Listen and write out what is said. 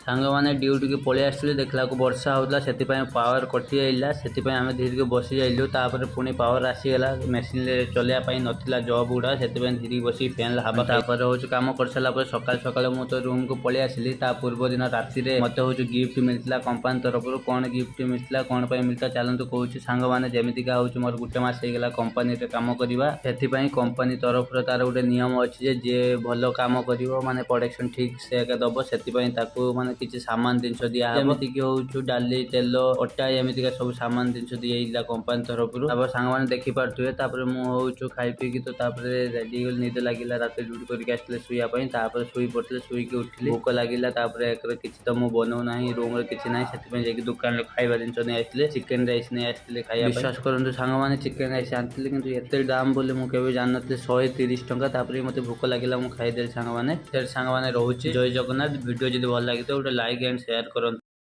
सांग मैंने ड्यूटी की पलि आसुँ देखला वर्षा होता से पावर कटि जाइला से आम धीरे बसी जाइलु तापर पुणी पावर आसीगला मेसीन चलैया नाला जब गुड़ा से धीरे बस फैन हवा तापर हूँ कम कर सारा सकाल सकाल मुझे रूम को पलि आसिली पूर्व दिन राति मत हूँ गिफ्ट मिलता कंपानी तरफ कौन गिफ्ट मिलता कौन मिलता चलतु कहूँ सांग मैंने जमीका हूँ मोर गोटे मस होगा कंपानी कम करवा से कंपानी तरफ तार गोटे नियम अच्छी जे भल कम कर माने प्रोडक्शन ठीक से दब से माने किसी सामान जिन दिया जमीक हूँ डाली तेल अटा एमतीका सब सामान जिन दिया कंपानी तरफ सांग मैंने देखिपे मुझे खाई पीकी तो रेडी निद लगे रात ड्यूटी करके आसते शुआपाई शुई पड़ते शुईक उठिली भोक लगे किसी तो मुझे बनाऊना रूम में किसी ना से दुकान खाଇବା जिन नहीं आसते चिकेन राइस नहीं आसते खाया विश्वास करूँ सांग मैंने चिकेन राइस आनी कि एत दाम बोली मुझे जान नी 130 टंका मत भोक लगे मुझे खाईदे सांग मैंने रोचे जय जगन्नाथ वीडियो जब भल लगे तो गोटे लाइक एंड शेयर करूँ।